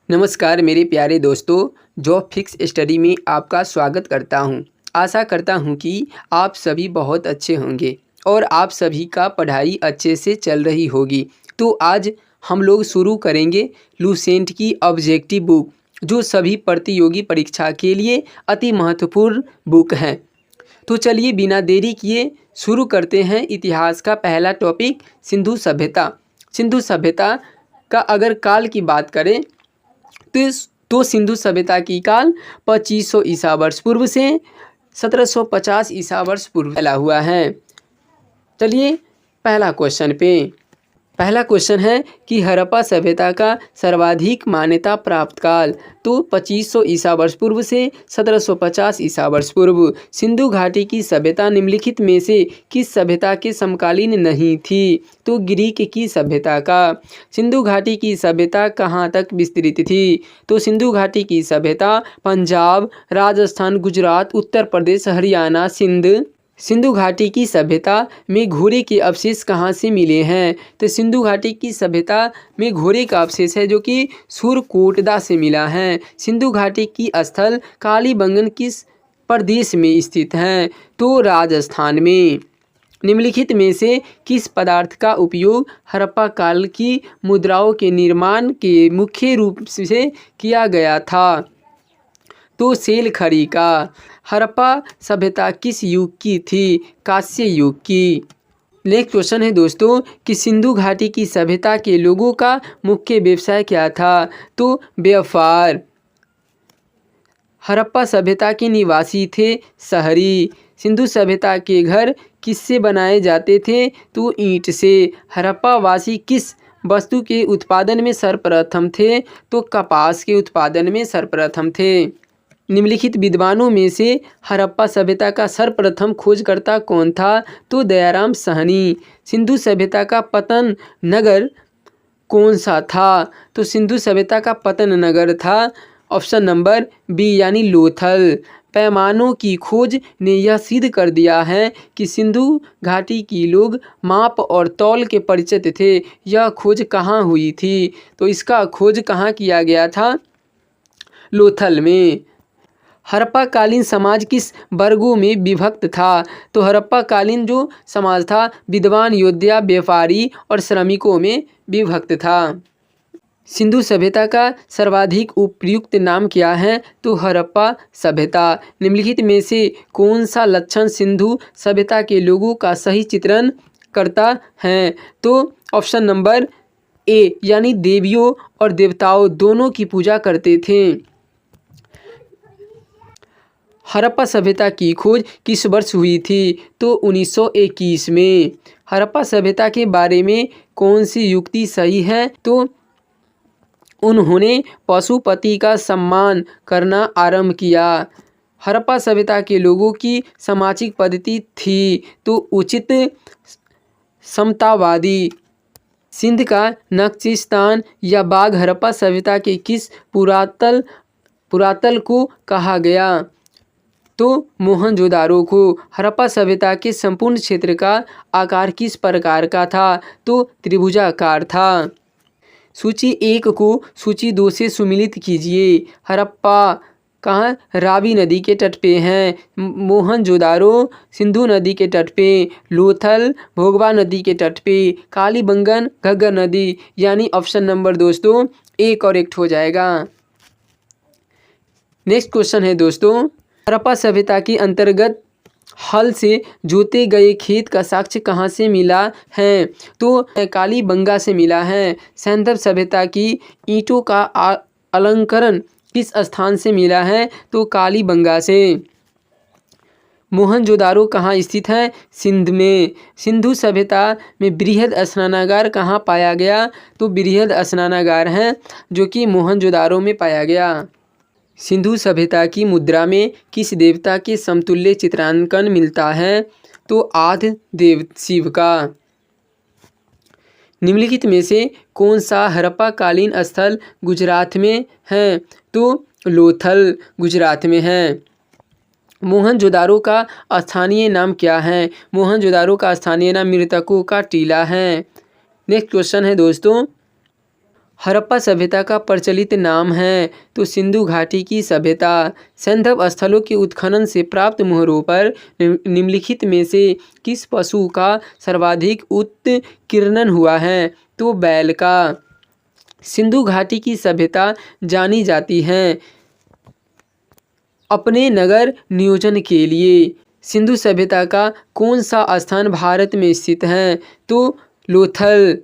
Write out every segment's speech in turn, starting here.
नमस्कार मेरे प्यारे दोस्तों, जॉब फिक्स स्टडी में आपका स्वागत करता हूं। आशा करता हूं कि आप सभी बहुत अच्छे होंगे और आप सभी का पढ़ाई अच्छे से चल रही होगी। तो आज हम लोग शुरू करेंगे लुसेंट की ऑब्जेक्टिव बुक, जो सभी प्रतियोगी परीक्षा के लिए अति महत्वपूर्ण बुक है। तो चलिए बिना देरी किए शुरू करते हैं। इतिहास का पहला टॉपिक सिंधु सभ्यता। सिंधु सभ्यता का अगर काल की बात करें तो सिंधु सभ्यता की काल 2500 ईसा वर्ष पूर्व से 1750 ईसा वर्ष पूर्व फैला हुआ है। चलिए पहला क्वेश्चन है कि हड़प्पा सभ्यता का सर्वाधिक मान्यता प्राप्त काल। तो 2500 ईसा वर्ष पूर्व से 1750 ईसा वर्ष पूर्व। सिंधु घाटी की सभ्यता निम्नलिखित में से किस सभ्यता के समकालीन नहीं थी? तो ग्रीक की सभ्यता का। सिंधु घाटी की सभ्यता कहाँ तक विस्तृत थी? तो सिंधु घाटी की सभ्यता पंजाब, राजस्थान, गुजरात, उत्तर प्रदेश, हरियाणा, सिंधु घाटी की सभ्यता में घोड़े के अवशेष कहाँ से मिले हैं? तो सिंधु घाटी की सभ्यता में घोड़े का अवशेष है जो कि सुरकोटदा से मिला है। सिंधु घाटी की स्थल कालीबंगन किस प्रदेश में स्थित है? तो राजस्थान में। निम्नलिखित में से किस पदार्थ का उपयोग हड़प्पा काल की मुद्राओं के निर्माण के मुख्य रूप से किया गया था? तो सेल खड़ी का। हड़प्पा सभ्यता किस युग की थी? कांस्य युग की। नेक्स्ट क्वेश्चन है दोस्तों कि सिंधु घाटी की सभ्यता के लोगों का मुख्य व्यवसाय क्या था? तो व्यापार। हड़प्पा सभ्यता के निवासी थे शहरी। सिंधु सभ्यता के घर किससे बनाए जाते थे? तो ईंट से। हड़प्पा वासी किस वस्तु के उत्पादन में सर्वप्रथम थे? तो कपास के उत्पादन में सर्वप्रथम थे। निम्नलिखित विद्वानों में से हड़प्पा सभ्यता का सर्वप्रथम खोजकर्ता कौन था? तो दयाराम साहनी। सिंधु सभ्यता का पतन नगर कौन सा था? तो सिंधु सभ्यता का पतन नगर था ऑप्शन नंबर बी यानी लोथल। पैमानों की खोज ने यह सिद्ध कर दिया है कि सिंधु घाटी की लोग माप और तौल के परिचित थे। यह खोज कहाँ हुई थी? तो इसका खोज कहाँ किया गया था? लोथल में। हड़प्पा कालीन समाज किस वर्गों में विभक्त था? तो हड़प्पा कालीन जो समाज था विद्वान, योद्धा, व्यापारी और श्रमिकों में विभक्त था। सिंधु सभ्यता का सर्वाधिक उपयुक्त नाम क्या है? तो हड़प्पा सभ्यता। निम्नलिखित में से कौन सा लक्षण सिंधु सभ्यता के लोगों का सही चित्रण करता है? तो ऑप्शन नंबर ए यानी देवियों और देवताओं दोनों की पूजा करते थे। हड़प्पा सभ्यता की खोज किस वर्ष हुई थी? तो 1921 में। हड़प्पा सभ्यता के बारे में कौन सी युक्ति सही है? तो उन्होंने पशुपति का सम्मान करना आरंभ किया। हड़प्पा सभ्यता के लोगों की सामाजिक पद्धति थी तो उचित समतावादी। सिंध का नक्चिस्तान या बाघ हड़प्पा सभ्यता के किस पुरातल को कहा गया? तो मोहनजोदारो को। हड़प्पा सभ्यता के संपूर्ण क्षेत्र का आकार किस प्रकार का था? तो त्रिभुजाकार था। सूची 1 को सूची 2 से सुमिलित कीजिए। हड़प्पा कहाँ? रावी नदी के तट पे हैं। मोहनजोदारो सिंधु नदी के तट पे। लोथल भोगवा नदी के तट पे। कालीबंगन घग्गर नदी। यानी ऑप्शन नंबर दोस्तों ए करेक्ट हो जाएगा। नेक्स्ट क्वेश्चन है दोस्तों, हड़प्पा सभ्यता के अंतर्गत हल से जोते गए खेत का साक्ष्य कहाँ से मिला है? तो कालीबंगा से मिला है। सैंधव सभ्यता की ईंटों का अलंकरण किस स्थान से मिला है? तो कालीबंगा से। मोहनजोदारो कहाँ स्थित है? सिंध में। सिंधु सभ्यता में बृहद स्नानागार कहाँ पाया गया? तो बृहद स्नानागार है जो कि मोहनजोदारो में पाया गया। सिंधु सभ्यता की मुद्रा में किस देवता के समतुल्य चित्रांकन मिलता है? तो आद्य देव शिव का। निम्नलिखित में से कौन सा हड़प्पा कालीन स्थल गुजरात में है? तो लोथल गुजरात में है। मोहनजोदारो का स्थानीय नाम क्या है? मोहनजोदारो का स्थानीय नाम मृतकों का टीला है। नेक्स्ट क्वेश्चन है दोस्तों, हड़प्पा सभ्यता का प्रचलित नाम है तो सिंधु घाटी की सभ्यता। सैंधव स्थलों के उत्खनन से प्राप्त मोहरों पर निम्नलिखित में से किस पशु का सर्वाधिक उत्कीर्णन हुआ है तो बैल का। सिंधु घाटी की सभ्यता जानी जाती है अपने नगर नियोजन के लिए। सिंधु सभ्यता का कौन सा स्थान भारत में स्थित है तो लोथल।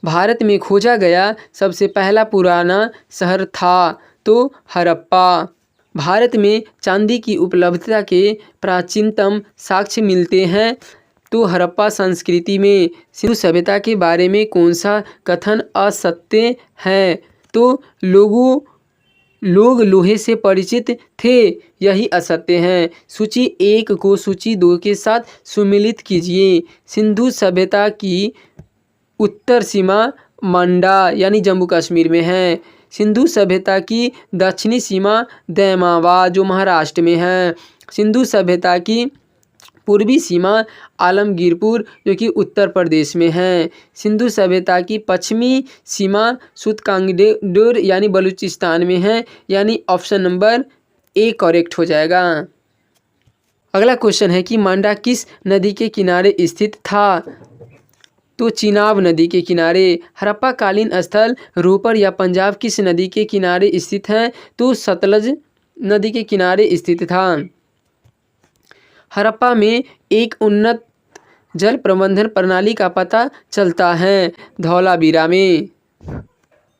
भारत में खोजा गया सबसे पहला पुराना शहर था तो हड़प्पा। भारत में चांदी की उपलब्धता के प्राचीनतम साक्ष्य मिलते हैं तो हड़प्पा संस्कृति में। सिंधु सभ्यता के बारे में कौन सा कथन असत्य है तो लोग लोहे से परिचित थे, यही असत्य है। सूची 1 को सूची 2 के साथ सुमिलित कीजिए। सिंधु सभ्यता की उत्तर सीमा मंडा यानी जम्मू कश्मीर में है। सिंधु सभ्यता की दक्षिणी सीमा दैमावा जो महाराष्ट्र में है। सिंधु सभ्यता की पूर्वी सीमा आलमगीरपुर जो कि उत्तर प्रदेश में है। सिंधु सभ्यता की पश्चिमी सीमा सुतकांगडोर यानी बलूचिस्तान में है, यानी ऑप्शन नंबर ए करेक्ट हो जाएगा। अगला क्वेश्चन है कि मंडा किस नदी के किनारे स्थित था तो चिनाब नदी के किनारे। हड़प्पा कालीन स्थल रोपर या पंजाब किस नदी के किनारे स्थित है तो सतलज नदी के किनारे स्थित था। हड़प्पा में एक उन्नत जल प्रबंधन प्रणाली का पता चलता है धौलावीरा में।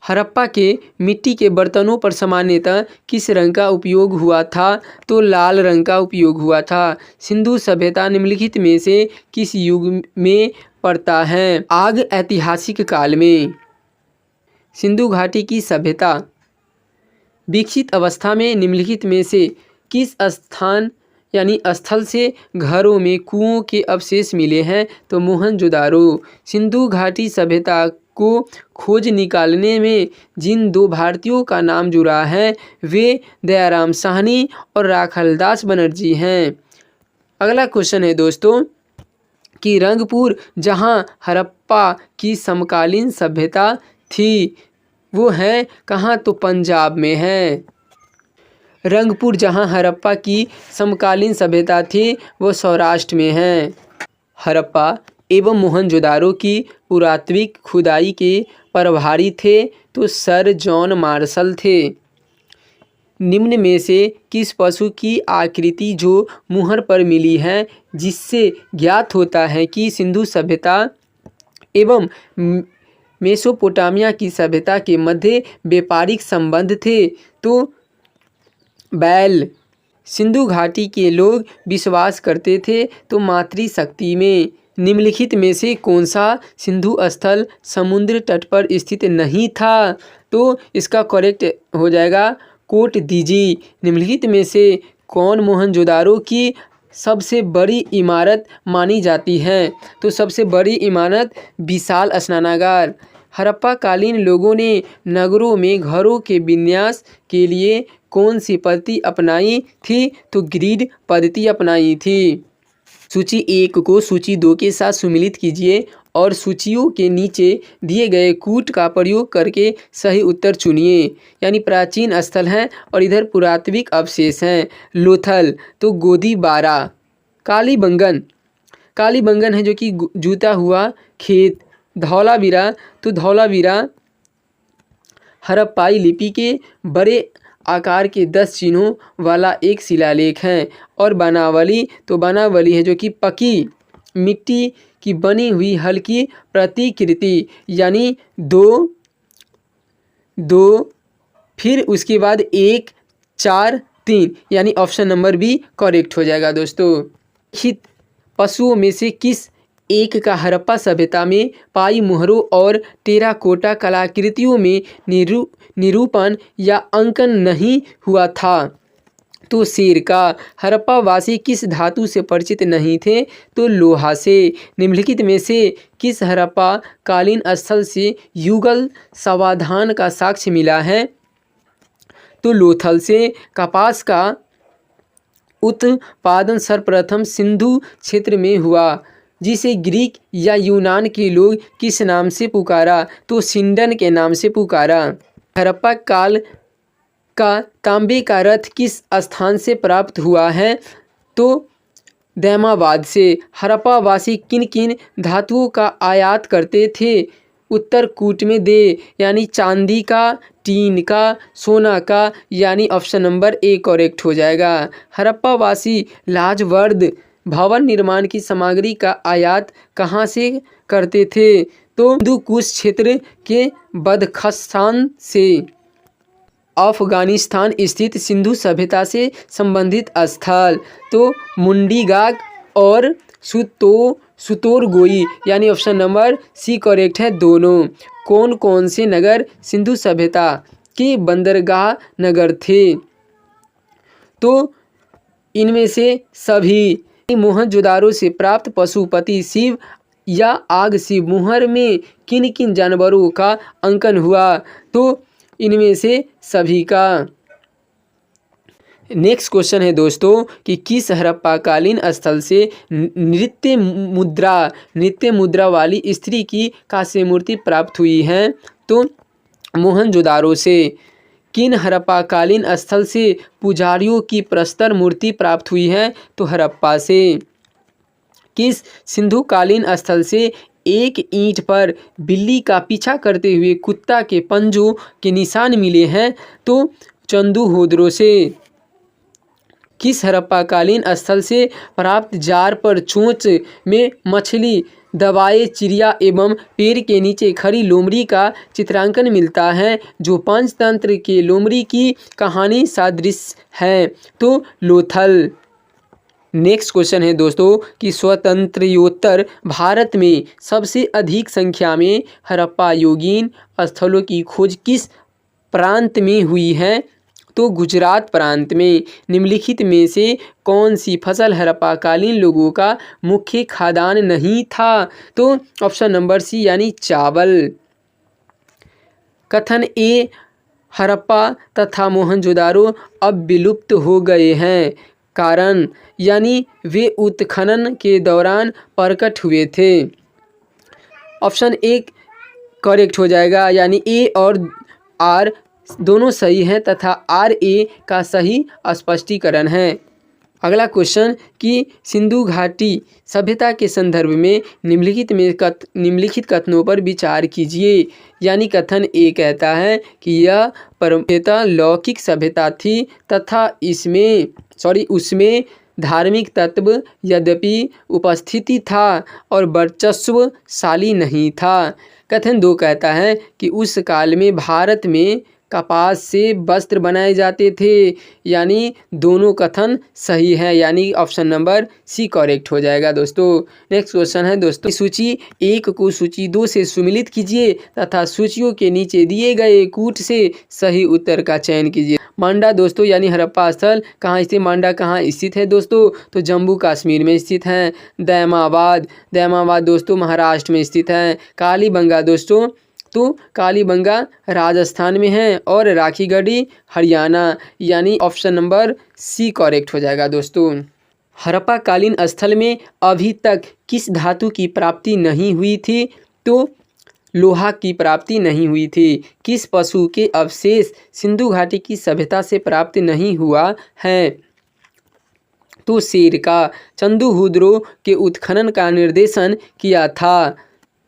हड़प्पा के मिट्टी के बर्तनों पर सामान्यतः किस रंग का उपयोग हुआ था तो लाल रंग का उपयोग हुआ था। सिंधु सभ्यता निम्नलिखित में से किस युग में पड़ता है आग ऐतिहासिक काल में। सिंधु घाटी की सभ्यता विकसित अवस्था में निम्नलिखित में से किस स्थान यानी स्थल से घरों में कुओं के अवशेष मिले हैं तो मोहनजोदारो। सिंधु घाटी सभ्यता को खोज निकालने में जिन 2 भारतीयों का नाम जुड़ा है वे दयाराम साहनी और राखालदास बनर्जी हैं। अगला क्वेश्चन है दोस्तों कि रंगपुर जहां हड़प्पा की समकालीन सभ्यता थी वो है कहाँ तो पंजाब में है। रंगपुर जहां हड़प्पा की समकालीन सभ्यता थी वो सौराष्ट्र में है। हड़प्पा एवं मोहनजोदारो की पुरातात्विक खुदाई के प्रभारी थे तो सर जॉन मार्शल थे। निम्न में से किस पशु की आकृति जो मुहर पर मिली है जिससे ज्ञात होता है कि सिंधु सभ्यता एवं मेसोपोटामिया की सभ्यता के मध्य व्यापारिक संबंध थे तो बैल। सिंधु घाटी के लोग विश्वास करते थे तो मातृशक्ति में। निम्नलिखित में से कौन सा सिंधु स्थल समुद्र तट पर स्थित नहीं था तो इसका करेक्ट हो जाएगा कोट दीजी। निम्नलिखित में से कौन मोहनजोदारो की सबसे बड़ी इमारत मानी जाती है तो सबसे बड़ी इमारत विशाल स्नानागार। हड़प्पा कालीन लोगों ने नगरों में घरों के विन्यास के लिए कौन सी पद्धति अपनाई थी तो ग्रिड पद्धति अपनाई थी। सूची 1 को सूची 2 के साथ सुमिलित कीजिए और सूचियों के नीचे दिए गए कूट का प्रयोग करके सही उत्तर चुनिए। यानी प्राचीन स्थल हैं और इधर पुरातात्विक अवशेष हैं। लोथल तो गोदीबारा। कालीबंगन है जो कि जूता हुआ खेत। धौलावीरा तो धौलावीरा हड़प्पाई लिपि के बड़े आकार के 10 चिन्हों वाला एक शिलालेख है। और बनावली तो बनावली है जो कि पकी मिट्टी की बनी हुई हल्की प्रतिकृति यानी 2 फिर उसके बाद 1 4 3 यानी ऑप्शन नंबर बी करेक्ट हो जाएगा दोस्तों। लिखित पशुओं में से किस एक का हड़प्पा सभ्यता में पाई मोहरों और टेराकोटा कलाकृतियों में निरूपण या अंकन नहीं हुआ था तो शेर का। हड़प्पा वासी किस धातु से परिचित नहीं थे तो लोहा से। निम्नलिखित में से किस हड़प्पा कालीन स्थल से युगल समाधान का साक्ष्य मिला है तो लोथल से। कपास का उत्पादन सर्वप्रथम सिंधु क्षेत्र में हुआ। जिसे ग्रीक या यूनान के लोग किस नाम से पुकारा? तो सिंडन के नाम से पुकारा। हड़प्पा काल का तांबे का रथ किस स्थान से प्राप्त हुआ है? तो दैमाबाद से। हड़प्पा वासी किन किन धातुओं का आयात करते थे? उत्तर कूट में दे यानी चांदी का, टीन का, सोना का, यानी ऑप्शन नंबर ए करेक्ट हो जाएगा। हड़प्पा वासी लाजवर्द भवन निर्माण की सामग्री का आयात कहाँ से करते थे? तो हिंदू कुश क्षेत्र के बदख्शान से। अफगानिस्तान स्थित सिंधु सभ्यता से संबंधित स्थल? तो मुंडीगाग और सुतोरगोई, यानी ऑप्शन नंबर सी करेक्ट है दोनों। कौन कौन से नगर सिंधु सभ्यता के बंदरगाह नगर थे? तो इनमें से सभी। मोहनजोदारो से प्राप्त पशुपति शिव या आग शिव मुहर में किन किन जानवरों का अंकन हुआ? तो इनमें से सभी का। नेक्स्ट क्वेश्चन है दोस्तों कि किस हड़प्पाकालीन स्थल से नृत्य मुद्रा वाली स्त्री की कांस्य मूर्ति प्राप्त हुई है? तो मोहनजोदारो से। किन हड़प्पाकालीन स्थल से पुजारियों की प्रस्तर मूर्ति प्राप्त हुई है? तो हड़प्पा से। किस सिंधुकालीन स्थल से एक ईंट पर बिल्ली का पीछा करते हुए कुत्ता के पंजों के निशान मिले हैं? तो चंदूहोद्रो से। किस हड़प्पाकालीन स्थल से प्राप्त जार पर चोंच में मछली, दबाए चिड़िया एवं पेड़ के नीचे खड़ी लोमड़ी का चित्रांकन मिलता है, जो पंचतंत्र के लोमड़ी की कहानी सदृश है? तो लोथल। नेक्स्ट क्वेश्चन है दोस्तों कि स्वतंत्रोत्तर भारत में सबसे अधिक संख्या में हड़प्पा योगीन स्थलों की खोज किस प्रांत में हुई है? तो गुजरात प्रांत में। निम्नलिखित में से कौन सी फसल हड़प्पाकालीन लोगों का मुख्य खाद्यान्न नहीं था? तो ऑप्शन नंबर सी यानी चावल। कथन ए हड़प्पा तथा मोहनजोदारो अब विलुप्त हो गए हैं। कारण यानी वे उत्खनन के दौरान प्रकट हुए थे। ऑप्शन ए करेक्ट हो जाएगा, यानी ए और आर दोनों सही हैं तथा आर ए का सही स्पष्टीकरण है। अगला क्वेश्चन कि सिंधु घाटी सभ्यता के संदर्भ में निम्नलिखित कथनों पर विचार कीजिए। यानी कथन ए कहता है कि यह परंपरा लौकिक सभ्यता थी तथा उसमें धार्मिक तत्व यद्यपि उपस्थिति था और वर्चस्वशाली नहीं था। कथन दो कहता है कि उस काल में भारत में कपास से वस्त्र बनाए जाते थे। यानी दोनों कथन सही है, यानी ऑप्शन नंबर सी करेक्ट हो जाएगा दोस्तों। नेक्स्ट क्वेश्चन है दोस्तों, सूची 1 को सूची 2 से सुमिलित कीजिए तथा सूचियों के नीचे दिए गए कूट से सही उत्तर का चयन कीजिए। मांडा दोस्तों यानी हड़प्पा स्थल कहाँ स्थित, मांडा कहाँ स्थित है दोस्तों? तो जम्मू कश्मीर में स्थित है। दैमाबाद दोस्तों महाराष्ट्र में स्थित है। कालीबंगा दोस्तों, तो कालीबंगा राजस्थान में है और राखीगढ़ी हरियाणा, यानी ऑप्शन नंबर सी करेक्ट हो जाएगा दोस्तों। हड़प्पाकालीन स्थल में अभी तक किस धातु की प्राप्ति नहीं हुई थी? तो लोहा की प्राप्ति नहीं हुई थी। किस पशु के अवशेष सिंधु घाटी की सभ्यता से प्राप्त नहीं हुआ है? तो शेर का। चंदूहोद्रो के उत्खनन का निर्देशन किया था?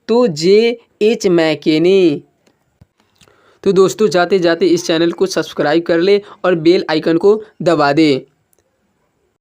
तो J.H. मैके ने। तो दोस्तों जाते जाते इस चैनल को सब्सक्राइब कर ले और बेल आइकन को दबा दे।